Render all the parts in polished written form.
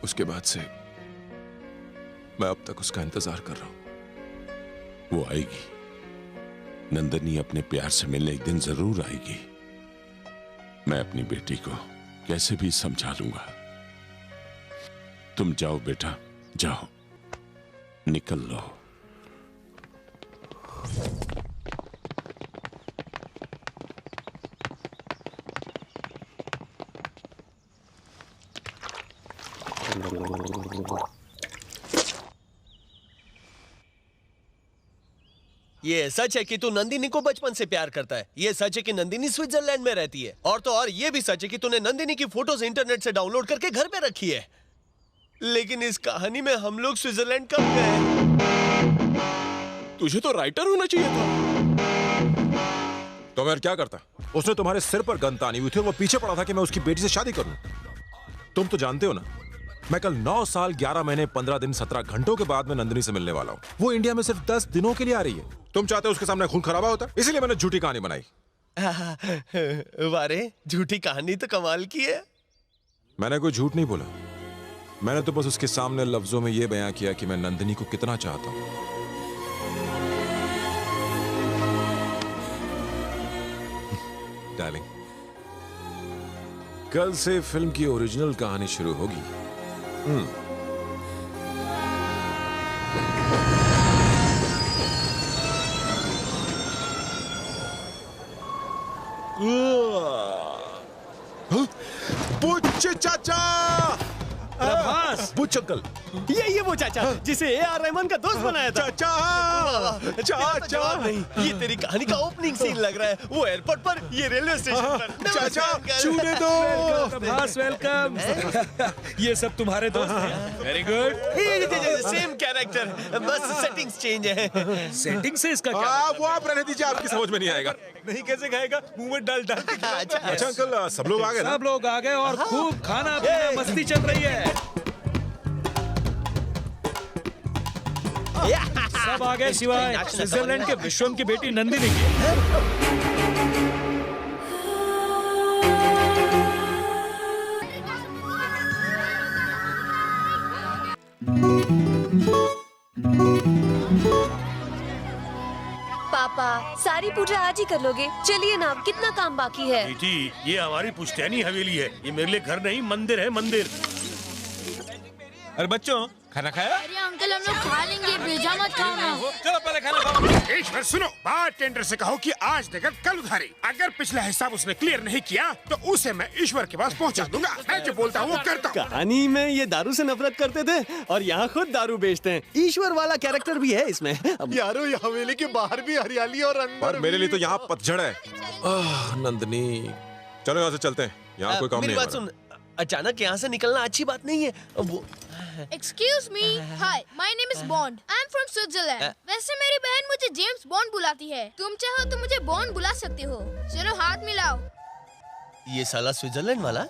उसके बाद से मैं अब तक उसका इंतजार कर रहा हूं। वो आएगी, नंदिनी अपने प्यार से मिलने एक दिन जरूर आएगी। मैं अपनी बेटी को कैसे भी समझा लूंगा। तुम जाओ बेटा, जाओ, निकल लो। ये सच है कि तू नंदिनी को बचपन से प्यार करता है। ये सच है कि नंदिनी स्विट्जरलैंड में रहती है। और तो और ये भी सच है कि तूने नंदिनी की फोटोज इंटरनेट से डाउनलोड करके घर पे रखी है। लेकिन इस कहानी में हम लोग स्विट्जरलैंड कब गए? तुझे तो राइटर होना चाहिए था। तो मैं क्या करता? उसने तुम्हारे सिर पर गन तानी हुई थी और वो पीछे पड़ा था कि मैं उसकी बेटी से शादी करूं। तुम तो जानते हो ना, मैं कल 9 साल 11 महीने 15 दिन 17 घंटों के बाद में नंदिनी से मिलने वाला हूं। वो इंडिया में सिर्फ 10 दिनों के लिए आ रही है। तुम चाहते हो उसके सामने खून खराबा होता, इसीलिए मैंने झूठी कहानी बनाई। वारे, झूठी कहानी तो कमाल की है। मैंने कोई झूठ नहीं बोला। मैंने तो बस उसके सामने लफ्जों में यह बयां किया कि मैं नंदिनी को कितना चाहता हूं। डार्लिंग, कल से फिल्म की ओरिजिनल कहानी शुरू होगी। बुच्चे चाचा, बुच्च अंकल, ये वो चाचा जिसे ए.आर. रहमान का दोस्त बनाया था। चाचा, चाचा, नहीं, ये तेरी कहानी का ओपनिंग सीन लग रहा है। वो एयरपोर्ट पर, ये रेलवे स्टेशन पर। चाचा, छूने दो। प्रभास, वेलकम। ये सब तुम्हारे दोस्त हैं। Very good. सेम कैरेक्टर, बस सेटिंग्स चेंज है। सेटिंग से इसका क्या? वो आप रहने दीजिए, आपकी समझ में नहीं आएगा। नहीं, कैसे खाएगा? मुंह में डाल डाल। अच्छा अंकल, सब लोग आ गए ना? सब लोग आ गए और खूब खाना पीना मस्ती चल रही है। सब आ गए सिवाय स्विट्जरलैंड के विश्वम की बेटी नंदिनी की। पापा, सारी पूजा आज ही कर लोगे? चलिए ना, कितना काम बाकी है। बेटी, ये हमारी पुश्तैनी हवेली है। ये मेरे लिए घर नहीं, मंदिर है, मंदिर। अरे बच्चों, खाना खाया? अरे अंकल, हम लोग खा लेंगे, भेजा मत खाओ ना। चलो पहले खाना खाओ। ईश्वर सुनो, बारटेंडर से कहो कि आज देकर कल उधारी। अगर पिछला हिसाब उसने क्लियर नहीं किया तो उसे मैं ईश्वर के पास पहुंचा दूंगा। मैं जो बोलता हूँ वो करता हूँ। कहानी में ये दारू से नफरत करते थे और यहाँ खुद दारू बेचते हैं। ईश्वर वाला कैरेक्टर भी है इसमें। यारो, ये हवेली के बाहर भी हरियाली और अंदर और मेरे लिए तो यहाँ पतझड़ है। नंदिनी, चलो यहाँ से चलते हैं। यहाँ कोई काम मेरी नहीं बात सुन, अचानक यहाँ से निकलना अच्छी बात नहीं है। वो Excuse me, hi, my name is Bond. I'm from Switzerland. वैसे मेरी बहन मुझे जेम्स बॉन्ड बुलाती है। तुम चाहो तो मुझे बॉन्ड बुला सकते हो। चलो हाथ मिलाओ। ये साला स्विट्जरलैंड वाला?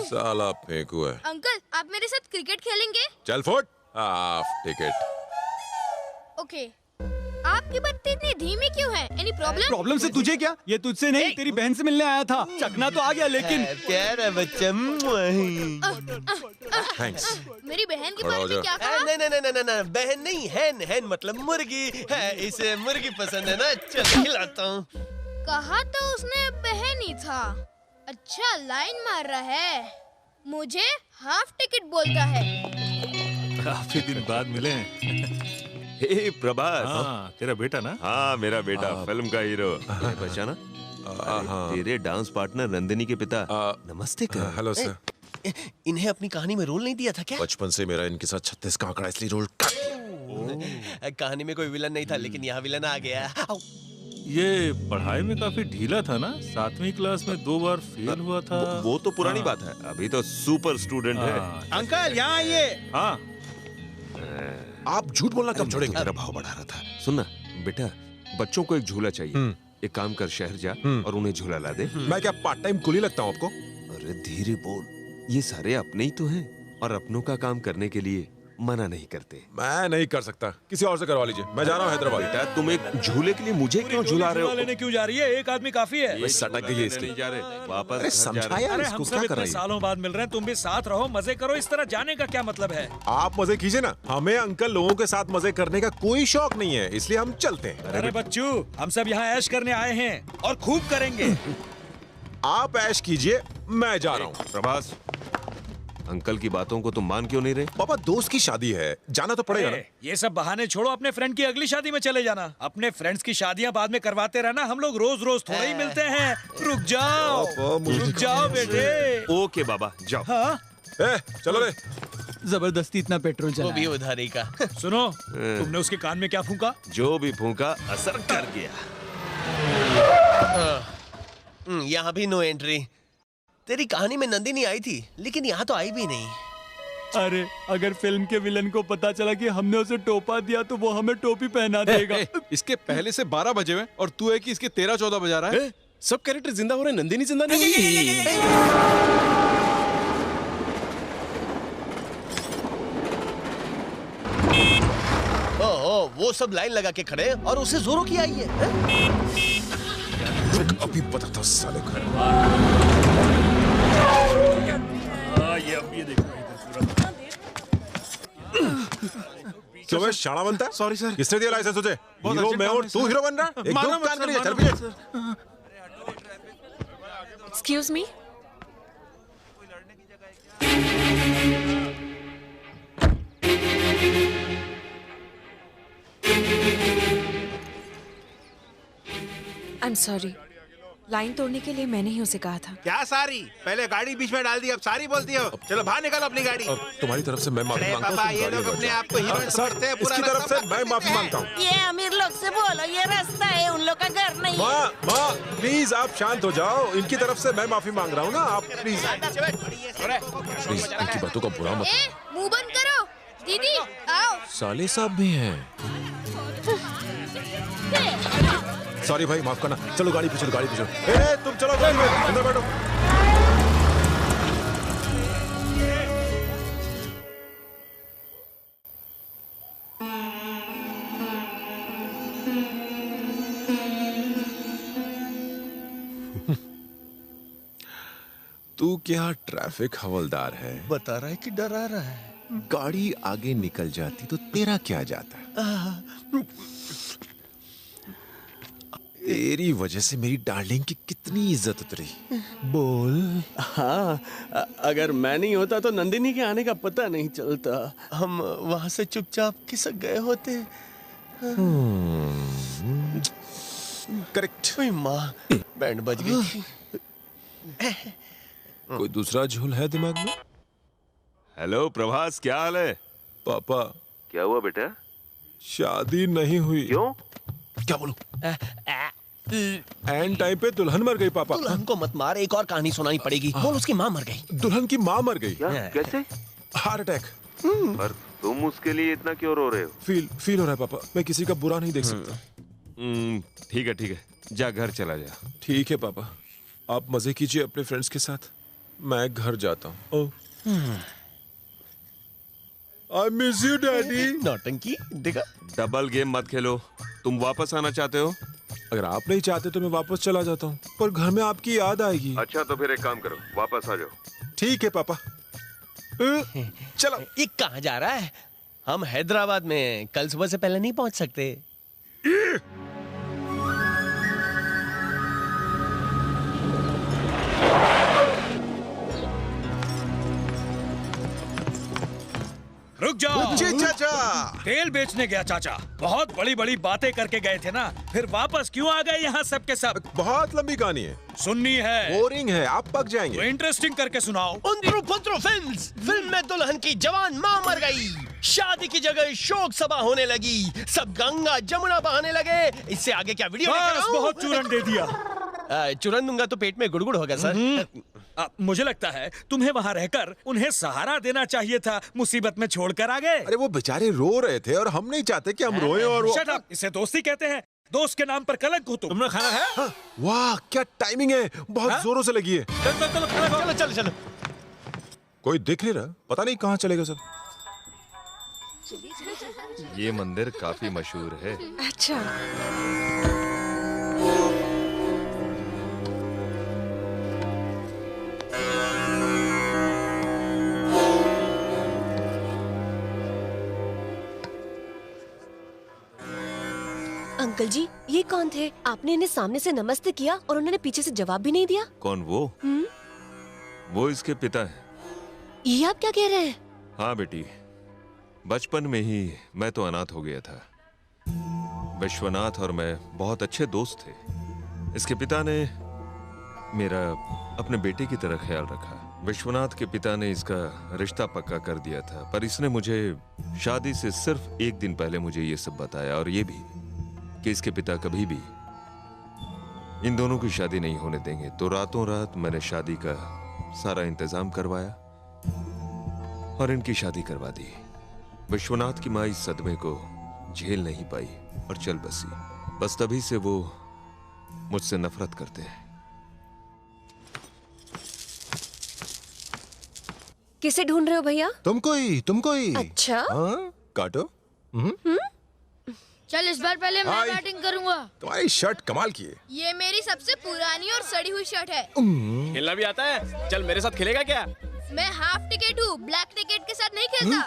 साला फेंकू है। अंकल, आप मेरे साथ क्रिकेट खेलेंगे? चल फुट, हाफ टिकट। ओके। आपकी बत्ती इतनी धीमी क्यों है? Any problem? प्रॉब्लम से तुझे क्या? ये तुझसे नहीं, तेरी बहन से मिलने आया था। चकना तो आ गया, लेकिन प्यारा बच्चा। थैंक्स। मेरी बहन के खड़ा हो बारे में जा। क्या कहा? नहीं, बहन नहीं, हैन मतलब मुर्गी है। इसे मुर्गी पसंद है ना, चल खिलाता हूँ। कहा तो उसने बहन ही था। अच्छा लाइन मार रहा है। मुझे हाफ टिकट बोलता है। काफी दिन बाद मिले हैं। हे प्रभास। हाँ, तेरा बेटा ना? हाँ, मेरा बेटा, फिल्म का हीरो। पहचाना? तेरे डांस पार्टनर नंदिनी के पिता। नमस्ते कर। Hello sir. इन्हें अपनी कहानी में रोल नहीं दिया था क्या? बचपन से मेरा इनके साथ 36 का आंकड़ा, इसलिए रोल कर दिया। कहानी में कोई विलन नहीं था, लेकिन यहाँ विलन आ गया। ये पढ़ाई में काफी ढीला था ना? 7वीं क्लास में 2 बार फेल हुआ था। वो तो पुरानी बात है, अभी तो सुपर स्टूडेंट है। अंकल यहाँ आइए। हाँ, आप झूठ बोलना कब छोड़ेंगे? तेरा भाव बढ़ा रहा था। सुनना बेटा, बच्चों को एक झूला चाहिए। एक काम कर, शहर जा और उन्हें झूला ला दे। मैं क्या पार्ट टाइम कुली लगता हूँ आपको? अरे धीरे बोल, ये सारे अपने ही तो हैं और अपनों का काम करने के लिए मना नहीं करते। मैं नहीं कर सकता, किसी और से करवा लीजिए। मैं जा रहा हूँ हैदराबाद। बेटा तुम एक झूले के लिए मुझे क्यों झुला रहे हो? लेने क्यों जा रही है? एक आदमी काफी है। मैं सटक गई है इसकी। नहीं जा रहे, वापस अरे घर जा रहे। समझाया अरे इसको, हम क्या सब कर इतने रही है? सालों बाद मिल रहे हैं, तुम भी साथ रहो, मजे करो। इस तरह जाने का क्या मतलब है? आप मजे कीजिए ना, हमें अंकल लोगों के साथ मजे करने का कोई शौक नहीं है, इसलिए हम चलते हैं। अरे बच्चू, हम सब यहाँ ऐश करने आए हैं और खूब करेंगे। आप ऐश कीजिए, मैं जा रहा हूँ। प्रभास, अंकल की बातों को तुम मान क्यों नहीं रहे? पापा दोस्त की शादी है, जाना तो पड़ेगा ना। ये सब बहाने छोड़ो, अपने फ्रेंड की अगली शादी में चले जाना। अपने फ्रेंड्स की शादियां बाद में करवाते रहना, हम लोग रोज रोज थोड़ा ही मिलते हैं। रुक जाओ बेटे। ओके बाबा, जाओ। हाँ? चलो रे। जबरदस्ती इतना पेट्रोल वो चला भी उधारी का। सुनो, तुमने उसके कान में क्या फूंका? जो भी फूंका असर कर गया। यहाँ भी नो एंट्री। तेरी कहानी में नंदिनी आई थी, लेकिन यहाँ तो आई भी नहीं। अरे अगर फिल्म के विलन को पता चला कि हमने उसे टोपा दिया तो वो हमें टोपी पहना देगा। इसके पहले से 12 बजे हुए और तू है कि इसके 13-14 बजा रहा है। सब कैरेक्टर जिंदा हो रहे हैं, नंदिनी जिंदा नहीं हुई। वो सब लाइन लगा के खड़े हैं और उसे जोरों की आई है। अभी बताता हूँ साले को। ये देखो। सुबह शाना बनता है। Sorry sir. किसने दिया लाइसेंस तुझे? हीरो मैं और तू हीरो बन रहा है? एक दो कान के लिए चल पीछे। Excuse me. I am sorry, line तोड़ने के लिए मैंने ही उसे कहा था। क्या सारी? पहले गाड़ी बीच में डाल दी, अब सारी बोलती हो। चलो बाहर निकालो अपनी गाड़ी। और तुम्हारी तरफ से मैं माफी मांगता हूँ। पापा ये लोग अपने आप को हीरो समझते हैं। इसकी तरफ से मैं माफी मांगता हूँ। ये अमीर लोग से बोलो, ये रास्ता है, उन लोग का घर नहीं है। माँ प्लीज आप शांत हो जाओ। इनकी तरफ से मैं माफी मांग रहा हूँ ना, आप प्लीज इनकी बातों का बुरा मत। मुंह बंद करो। दीदी आओ। साले साहब भी हैं। सॉरी भाई, माफ करना। चलो गाड़ी पीछे, गाड़ी पीछे। तुम चलो गाड़ी में, अंदर बैठो। तू क्या ट्रैफिक हवलदार है? बता रहा है कि डरा रहा है। गाड़ी आगे निकल जाती तो तेरा क्या जाता? तेरी वजह से मेरी डार्लिंग की कितनी इज्जत उतरी। बोल। हाँ, अगर मैं नहीं होता तो नंदिनी के आने का पता नहीं चलता। हम वहां से चुपचाप खिसक गए होते। करेक्ट। माँ, बैंड बज गई थी। कोई दूसरा झोल है दिमाग में? हेलो प्रभास, क्या हाल है? पापा क्या हुआ बेटा? शादी नहीं हुई। क्यों? क्या बोलूं? एंड टाइम पे दुल्हन मर गई पापा। दुल्हन को मत मार, एक और कहानी सुनानी पड़ेगी। बोल उसकी माँ मर गई। दुल्हन की माँ मर गई। क्या? कैसे? Heart attack. पर तुम उसके लिए इतना क्यों रो रहे हो? फील हो रहा है पापा, मैं किसी का बुरा नहीं देख सकता। ठीक है, जा घर चला जा। ठीक है पापा, आप मजे कीजिए अपने फ्रेंड्स के साथ, मैं घर जाता हूँ। I miss you, Daddy. नौटंकी देखा। डबल गेम मत खेलो। तुम वापस आना चाहते हो? अगर आप नहीं चाहते तो मैं वापस चला जाता हूँ, पर घर में आपकी याद आएगी। अच्छा तो फिर एक काम करो, वापस आ जाओ। ठीक है पापा। चलो। ये कहाँ जा रहा है? हम हैदराबाद में कल सुबह से पहले नहीं पहुंच सकते। रुक जाओ। जी चाचा। तेल बेचने गया चाचा, बहुत बड़ी बड़ी बातें करके गए थे ना, फिर वापस क्यों आ गए यहाँ सब के सब? बहुत लंबी कहानी है। सुननी है? बोरिंग है, आप पक जाएंगे। तो इंटरेस्टिंग करके सुनाओ। फिल्म में दुल्हन की जवान माँ मर गई, शादी की जगह शोक सभा होने लगी, सब गंगा जमुना बहाने लगे। इससे आगे क्या वीडियो? बहुत चूरन दे दिया। चूरन दूंगा तो पेट में गुड़गुड़ होगा सर। मुझे लगता है तुम्हें वहाँ रहकर उन्हें सहारा देना चाहिए था, मुसीबत में छोड़कर आ गए। अरे वो बेचारे रो रहे थे और हम नहीं चाहते कि हम रोएं और Shut up! इसे दोस्ती कहते हैं। दोस्त के नाम पर कलंक हो तुमने खाना है? हाँ, वाह क्या टाइमिंग है, बहुत जोरों से लगी है। चलो। कोई दिख नहीं रहा, पता नहीं कहाँ चलेगा सब। ये मंदिर काफी मशहूर है। अच्छा। अंकल जी, ये कौन थे? आपने इन्हें सामने से नमस्ते किया और उन्होंने पीछे से जवाब भी नहीं दिया। कौन वो? वो इसके पिता है। ये आप क्या कह रहे हैं? हाँ बेटी, बचपन में ही मैं तो अनाथ हो गया था। विश्वनाथ और मैं बहुत अच्छे दोस्त थे। इसके पिता ने मेरा अपने बेटे की तरह ख्याल रखा। विश्वनाथ के पिता ने इसका रिश्ता पक्का कर दिया था, पर इसने मुझे शादी से सिर्फ एक दिन पहले मुझे ये सब बताया, और ये भी कि इसके पिता कभी भी इन दोनों की शादी नहीं होने देंगे। तो रातों रात मैंने शादी का सारा इंतजाम करवाया और इनकी शादी करवा दी। विश्वनाथ की माँ इस सदमे को झेल नहीं पाई और चल बसी। बस तभी से वो मुझसे नफरत करते हैं। किसे ढूंढ रहे हो भैया? तुमको ही। अच्छा। हाँ, काटो। चल इस बार पहले मैं बैटिंग करूंगा। तुम्हारी शर्ट कमाल की है। ये मेरी सबसे पुरानी और सड़ी हुई शर्ट है। खेलना भी आता है? चल मेरे साथ खेलेगा क्या? मैं हाफ टिकट हूँ, ब्लैक टिकट के साथ नहीं खेलता।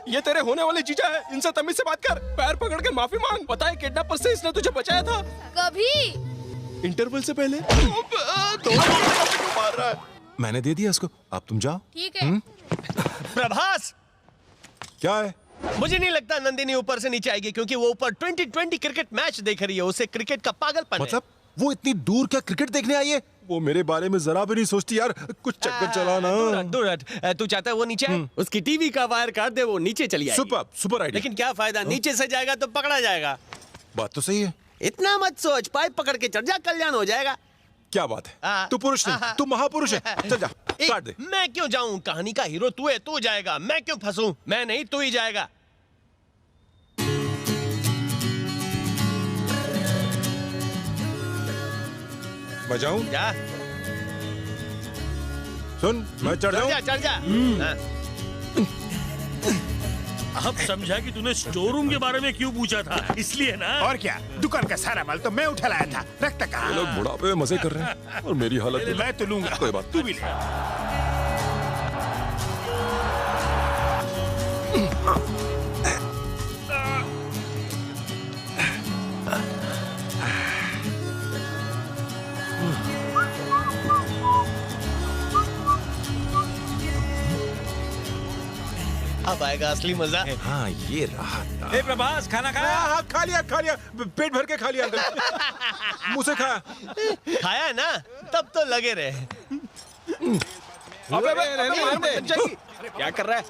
ये तेरे होने वाले जीजा है, इनसे तमीज से बात कर। पैर पकड़ के माफी मांग। पता है किडनैपर से इसने तुझे बचाया था। कभी? इंटरवल से पहले। मार रहा है। मैंने दे दिया उसको, अब तुम जाओ। ठीक है। प्रभास, क्या है? मुझे नहीं लगता नंदिनी ऊपर से नीचे आएगी, क्योंकि वो ऊपर 2020 क्रिकेट मैच देख रही है। उसे क्रिकेट का पागलपन है। मतलब वो इतनी दूर क्या क्रिकेट देखने आई है? वो मेरे बारे में जरा भी नहीं सोचती यार। कुछ चक्कर चलाना। दूर तू चाहता है वो नीचे आए? उसकी टीवी का वायर काट दे, वो नीचे चली आएगी। Super idea. लेकिन क्या फायदा, नीचे से जाएगा तो पकड़ा जाएगा। बात तो सही है। इतना मत सोच, पाइप पकड़ के चढ़ जा, कल्याण हो जाएगा। क्या बात है, तू पुरुष नहीं, तू महापुरुष है। चल जा, काट दे। मैं क्यों जाऊं? कहानी का हीरो तू है, तू जाएगा। मैं क्यों फंसूं? मैं नहीं, तू ही जाएगा। बजाऊं? जा। सुन, मैं चढ़ जाऊं? चढ़ जा। अब समझा कि तूने स्टोर रूम के बारे में क्यों पूछा था, इसलिए ना। और क्या, दुकान का सारा माल तो मैं उठा लाया था। रखता कहाँ? ये लोग बुढ़ापे में मजे कर रहे हैं और मेरी हालत। मैं तो लूंगा। कोई बात, तू भी ले। अब आएगा असली मजा। हाँ, ये रहा। ए प्रभास, खाना खाया? हाँ, खा लिया, पेट भर के खा लिया। मुंह से खाया। खाया है ना, तब तो लगे रहे। अबे रहने दे। क्या कर रहा है?